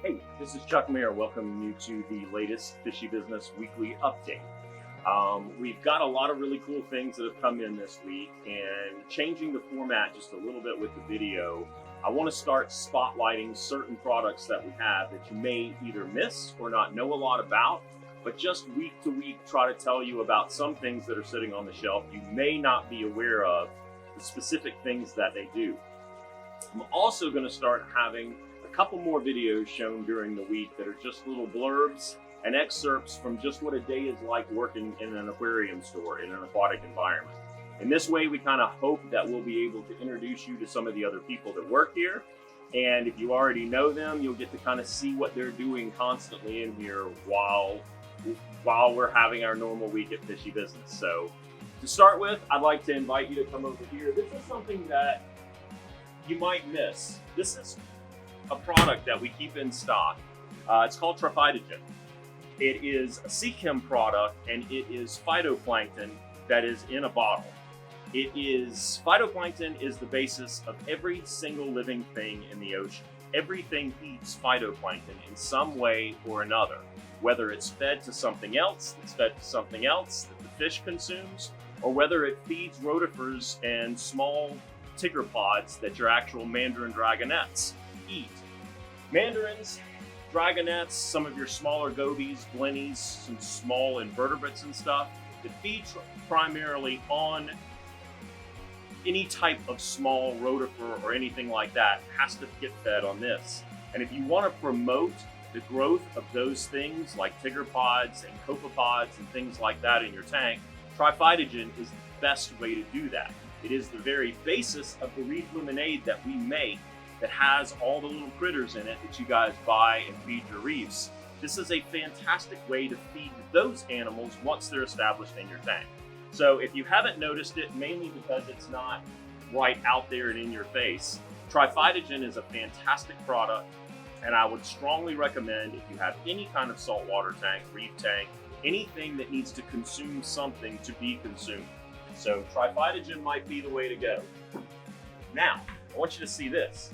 Hey, this is Chuck Mayer welcoming you to the latest Fishy Business weekly update. We've got a lot of really cool things that have come in this week, and changing the format just a little bit with the video, I want to start spotlighting certain products that we have that you may either miss or not know a lot about, but just week to week try to tell you about some things that are sitting on the shelf you may not be aware of, the specific things that they do. I'm also going to start having a couple more videos shown during the week that are just little blurbs and excerpts from just what a day is like working in an aquarium store in an aquatic environment. In this way, we kind of hope that we'll be able to introduce you to some of the other people that work here. And if you already know them, you'll get to kind of see what they're doing constantly in here while we're having our normal week at Fishy Business. So to start with, I'd like to invite you to come over here. This is something that you might miss. This is a product that we keep in stock. It's called triphytogen. It is a sea chem product, and it is phytoplankton that is in a bottle. Phytoplankton is the basis of every single living thing in the ocean. Everything eats phytoplankton in some way or another, whether it's fed to something else that's fed to something else that the fish consumes, or whether it feeds rotifers and small tigger pods that your actual mandarin dragonets eat. Mandarins, dragonets, some of your smaller gobies, blennies, some small invertebrates and stuff that feed primarily on any type of small rotifer or anything like that has to get fed on this. And if you want to promote the growth of those things like tigger pods and copepods and things like that in your tank, triphytogen is the best way to do that. It is the very basis of the Reef lemonade that we make that has all the little critters in it that you guys buy and feed your reefs. This is a fantastic way to feed those animals once they're established in your tank. So if you haven't noticed it, mainly because it's not right out there and in your face, triphytogen is a fantastic product, and I would strongly recommend if you have any kind of saltwater tank, reef tank, anything that needs to consume something to be consumed. So triphytogen might be the way to go. Now, I want you to see this.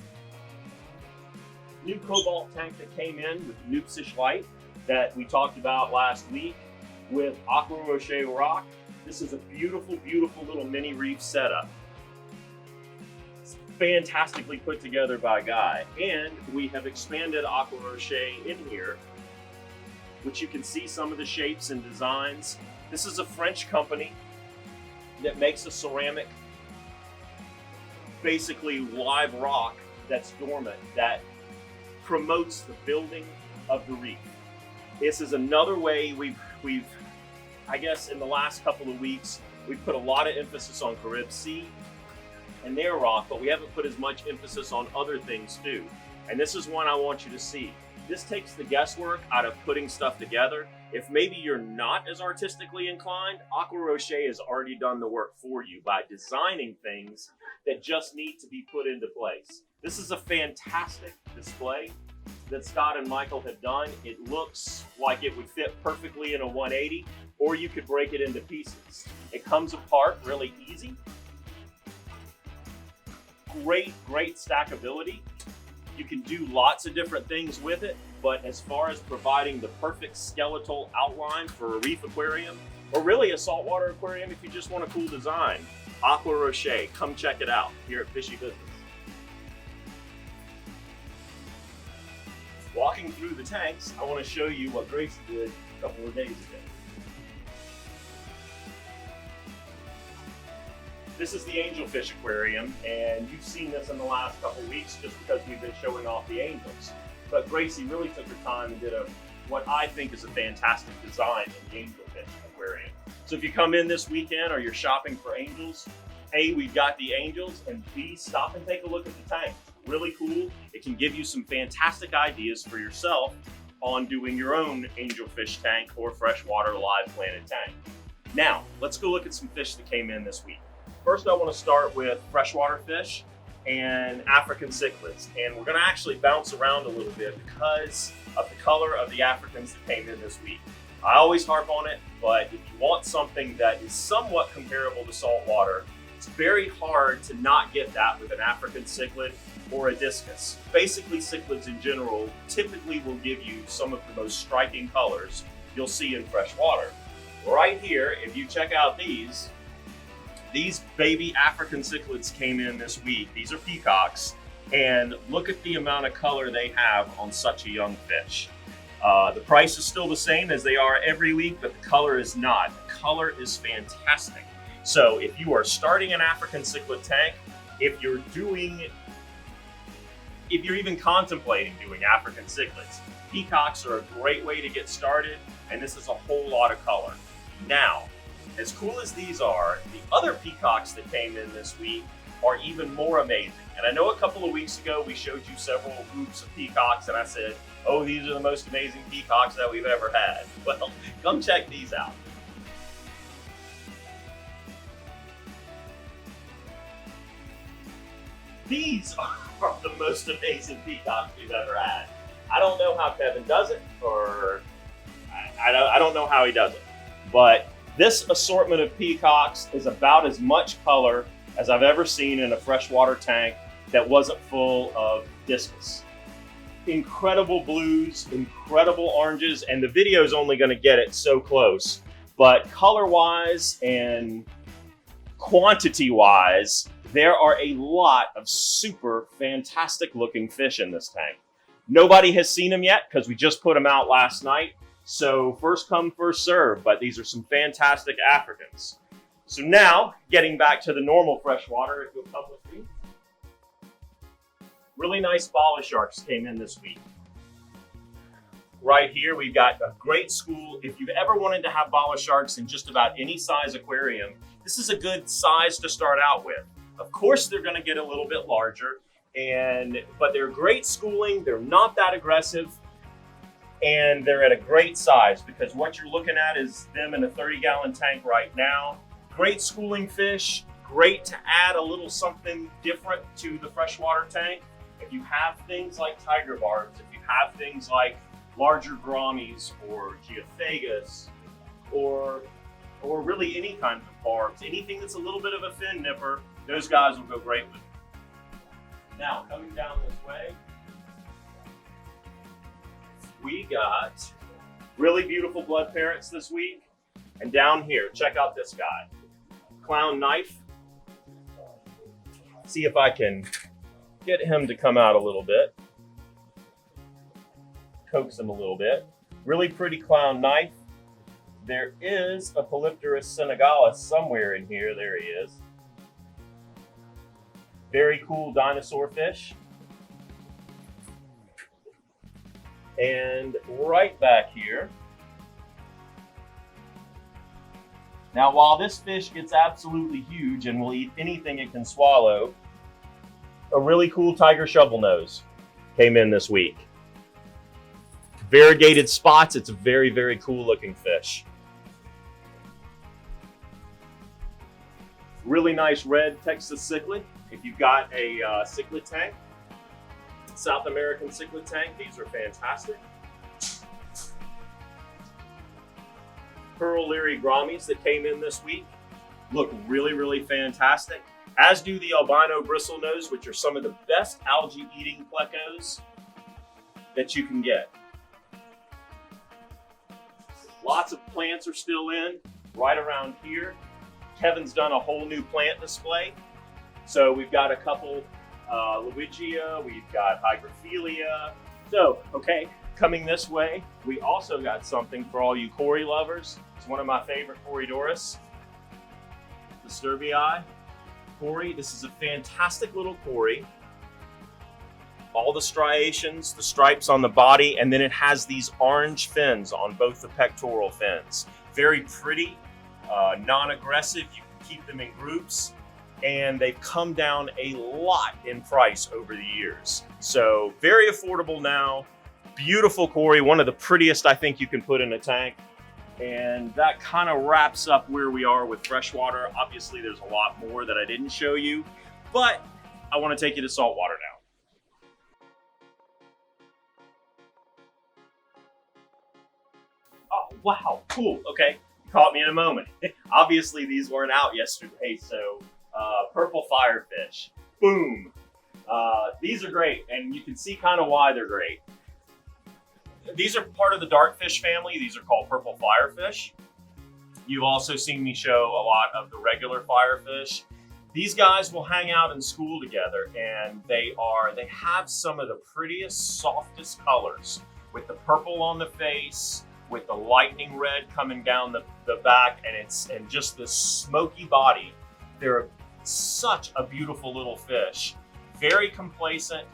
New cobalt tank that came in with novice light that we talked about last week with aqua roche rock. This is a beautiful, beautiful little mini reef setup. It's fantastically put together by Guy. And we have expanded aqua roche in here, which you can see some of the shapes and designs. This is a French company that makes a ceramic, basically live rock that's dormant, that promotes the building of the reef. This is another way we've I guess in the last couple of weeks, we've put a lot of emphasis on Carib Sea and their rock, but we haven't put as much emphasis on other things too. And this is one I want you to see. This takes the guesswork out of putting stuff together. If maybe you're not as artistically inclined, Aqua Roche has already done the work for you by designing things that just need to be put into place. This is a fantastic display that Scott and Michael have done. It looks like it would fit perfectly in a 180, or you could break it into pieces. It comes apart really easy. Great stackability. You can do lots of different things with it, but as far as providing the perfect skeletal outline for a reef aquarium, or really a saltwater aquarium if you just want a cool design, Aqua Roche, come check it out here at Fishy Business. Walking through the tanks, I want to show you what Gracie did a couple of days ago. This is the Angelfish aquarium, and you've seen this in the last couple of weeks just because we've been showing off the angels. But Gracie really took her time and did what I think is a fantastic design in the Angelfish aquarium. So if you come in this weekend or you're shopping for angels, A, we've got the angels, and B, stop and take a look at the tank. Really cool. It can give you some fantastic ideas for yourself on doing your own angelfish tank or freshwater live planted tank. Now, let's go look at some fish that came in this week. First, I want to start with freshwater fish and African cichlids. And we're going to actually bounce around a little bit because of the color of the Africans that came in this week. I always harp on it, but if you want something that is somewhat comparable to saltwater, it's very hard to not get that with an African cichlid. or a discus. Basically, cichlids in general typically will give you some of the most striking colors you'll see in fresh water. Right here, if you check out these baby African cichlids came in this week. These are peacocks, and look at the amount of color they have on such a young fish. The price is still the same as they are every week, but the color is not. The color is fantastic. So if you are starting an African cichlid tank, if you're even contemplating doing African cichlids, peacocks are a great way to get started, and this is a whole lot of color. Now, as cool as these are, the other peacocks that came in this week are even more amazing. And I know a couple of weeks ago we showed you several groups of peacocks, and I said, oh, these are the most amazing peacocks that we've ever had. Well, come check these out. These are the most amazing peacocks we've ever had. I don't know how Kevin does it, or I don't know how he does it, but this assortment of peacocks is about as much color as I've ever seen in a freshwater tank that wasn't full of discus. Incredible blues, incredible oranges, and the video is only going to get it so close, but color-wise and quantity-wise, there are a lot of super fantastic looking fish in this tank. Nobody has seen them yet because we just put them out last night. So first come, first serve, but these are some fantastic Africans. So now, getting back to the normal freshwater, if you'll come with me. Really nice bala sharks came in this week. Right here, we've got a great school. If you've ever wanted to have bala sharks in just about any size aquarium, this is a good size to start out with. Of course, they're gonna get a little bit larger, but they're great schooling, they're not that aggressive, and they're at a great size because what you're looking at is them in a 30-gallon tank right now. Great schooling fish, great to add a little something different to the freshwater tank. If you have things like tiger barbs, if you have things like larger grommies or geophagus, or really any kind of barbs, anything that's a little bit of a fin nipper, those guys will go great with it. Now, coming down this way, we got really beautiful blood parrots this week. And down here, check out this guy. Clown knife. See if I can get him to come out a little bit. Coax him a little bit. Really pretty clown knife. There is a Polypterus senegalis somewhere in here. There he is. Very cool dinosaur fish. And right back here. Now, while this fish gets absolutely huge and will eat anything it can swallow, a really cool tiger shovelnose came in this week. Variegated spots. It's a very, very cool looking fish. Really nice red Texas cichlid. If you've got a cichlid tank, South American cichlid tank, these are fantastic. Pearl Leary grommies that came in this week look really, really fantastic, as do the albino bristlenose, which are some of the best algae eating plecos that you can get. Lots of plants are still in right around here. Kevin's done a whole new plant display. So we've got a couple Lowigia, we've got Hygrophilia. So, okay, coming this way, we also got something for all you Cory lovers. It's one of my favorite Corydoras, the Sturbii Cory. This is a fantastic little Cory. All the striations, the stripes on the body, and then it has these orange fins on both the pectoral fins. Very pretty, non-aggressive. You can keep them in groups, and they've come down a lot in price over the years. So very affordable now. Beautiful Cory, one of the prettiest I think you can put in a tank. And that kind of wraps up where we are with freshwater. Obviously, there's a lot more that I didn't show you, but I want to take you to saltwater now. Oh, wow, cool. Okay, you caught me in a moment. Obviously, these weren't out yesterday, so purple firefish. Boom. These are great, and you can see kind of why they're great. These are part of the dartfish family. These are called purple firefish. You've also seen me show a lot of the regular firefish. These guys will hang out in school together, and they have some of the prettiest, softest colors, with the purple on the face, with the lightning red coming down the back, and just this smoky body. They're such a beautiful little fish. Very complacent,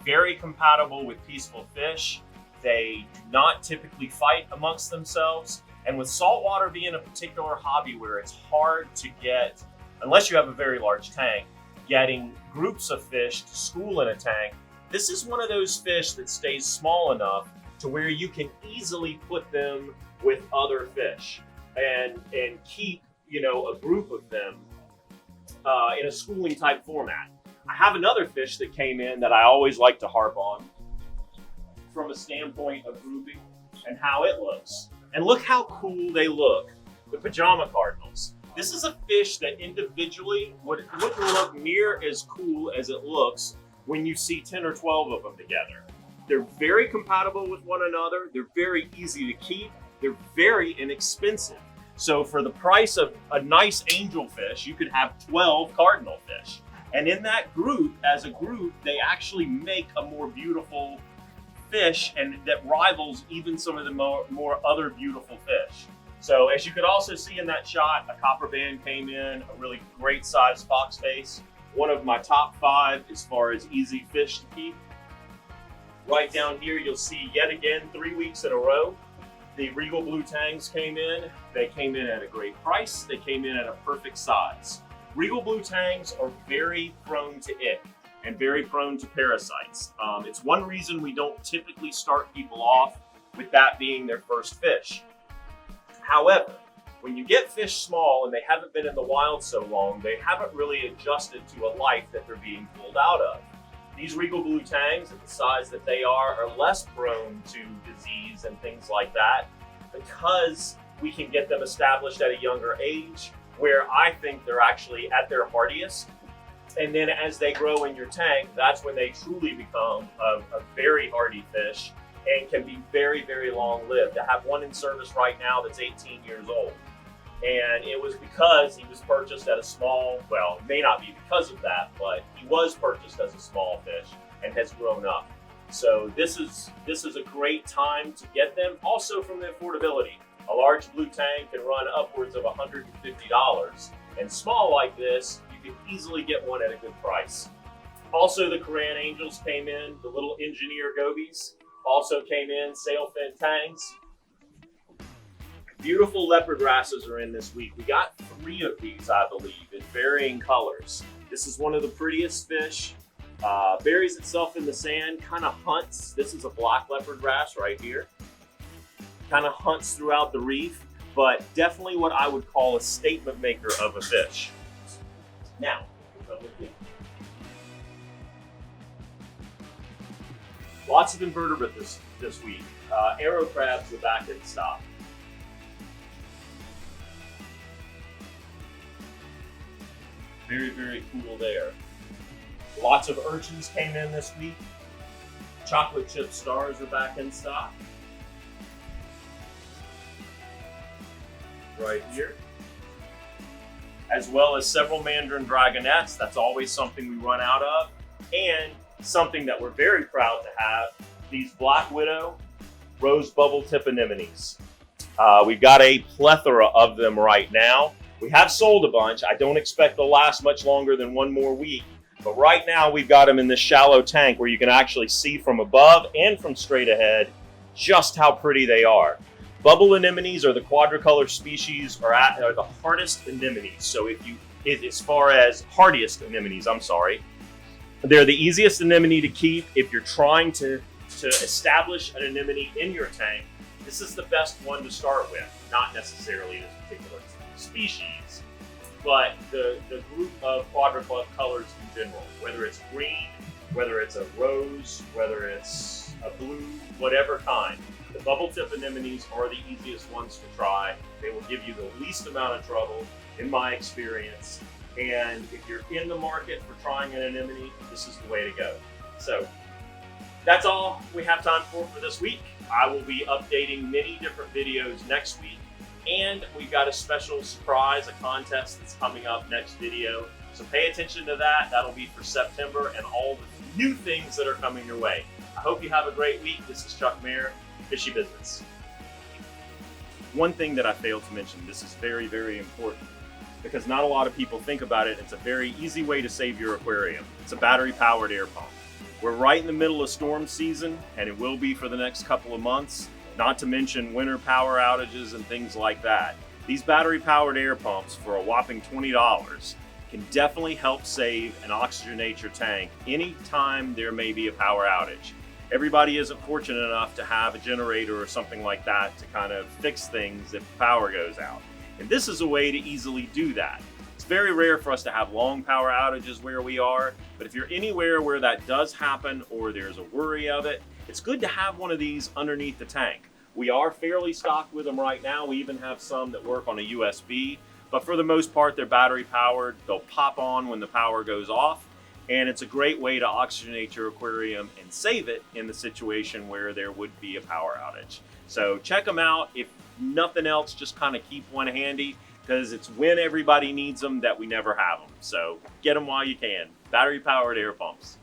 very compatible with peaceful fish. They do not typically fight amongst themselves. And with saltwater being a particular hobby where it's hard to get, unless you have a very large tank, getting groups of fish to school in a tank, this is one of those fish that stays small enough to where you can easily put them with other fish and keep, a group of them in a schooling type format. I have another fish that came in that I always like to harp on from a standpoint of grouping and how it looks. And look how cool they look, the pajama cardinals. This is a fish that individually wouldn't look near as cool as it looks when you see 10 or 12 of them together. They're very compatible with one another. They're very easy to keep. They're very inexpensive. So for the price of a nice angelfish, you could have 12 cardinal fish. And in that group, as a group, they actually make a more beautiful fish, and that rivals even some of the more other beautiful fish. So as you could also see in that shot, a copper band came in, a really great sized fox face. One of my top 5 as far as easy fish to keep. Right down here, you'll see yet again 3 weeks in a row, the regal blue tangs came in. They came in at a great price. They came in at a perfect size. Regal blue tangs are very prone to ick and very prone to parasites. It's one reason we don't typically start people off with that being their first fish. However, when you get fish small and they haven't been in the wild so long, they haven't really adjusted to a life that they're being pulled out of. These regal blue tangs, at the size that they are less prone to disease and things like that because we can get them established at a younger age, where I think they're actually at their hardiest. And then as they grow in your tank, that's when they truly become a very hardy fish and can be very, very long-lived. I have one in service right now that's 18 years old. And it was because he was purchased at a small, well, it may not be because of that, but he was purchased as a small fish and has grown up. So this is a great time to get them. Also from the affordability. A large blue tank can run upwards of $150. And small like this, you can easily get one at a good price. Also, the Korean Angels came in, the little engineer gobies also came in, sailfin tangs. Beautiful leopard wrasses are in this week. We got 3 of these, I believe, in varying colors. This is one of the prettiest fish. Buries itself in the sand, kind of hunts. This is a black leopard wrasse right here. Kind of hunts throughout the reef, but definitely what I would call a statement maker of a fish. Now, lots of invertebrate this week. Arrow crabs are back in stock. Very, very cool there. Lots of urchins came in this week. Chocolate chip stars are back in stock. Right here. As well as several mandarin dragonettes. That's always something we run out of. And something that we're very proud to have, these black widow rose bubble tip anemones. We've got a plethora of them right now. We have sold a bunch. I don't expect they'll last much longer than 1 more week. But right now we've got them in this shallow tank where you can actually see from above and from straight ahead just how pretty they are. Bubble anemones are the quadricolor species, are the hardest anemones. So as far as hardiest anemones, they're the easiest anemone to keep if you're trying to establish an anemone in your tank. This is the best one to start with, not necessarily this particular species, but the group of quadricolor colors in general, whether it's green, whether it's a rose, whether it's a blue, whatever kind. The bubble tip anemones are the easiest ones to try. They will give you the least amount of trouble, in my experience. And if you're in the market for trying an anemone, this is the way to go. So that's all we have time for this week. I will be updating many different videos next week. And we've got a special surprise, a contest that's coming up next video. So pay attention to that. That'll be for September and all the new things that are coming your way. I hope you have a great week. This is Chuck Mayer, Fishy Business. One thing that I failed to mention, this is very, very important because not a lot of people think about it. It's a very easy way to save your aquarium. It's a battery-powered air pump. We're right in the middle of storm season, and it will be for the next couple of months, not to mention winter power outages and things like that. These battery-powered air pumps for a whopping $20 can definitely help save and oxygenate your tank anytime there may be a power outage. Everybody isn't fortunate enough to have a generator or something like that to kind of fix things if power goes out. And this is a way to easily do that. It's very rare for us to have long power outages where we are, but if you're anywhere where that does happen or there's a worry of it, it's good to have one of these underneath the tank. We are fairly stocked with them right now. We even have some that work on a USB, but for the most part, they're battery powered. They'll pop on when the power goes off. And it's a great way to oxygenate your aquarium and save it in the situation where there would be a power outage. So check them out. If nothing else, just kind of keep one handy because it's when everybody needs them that we never have them. So get them while you can. Battery powered air pumps.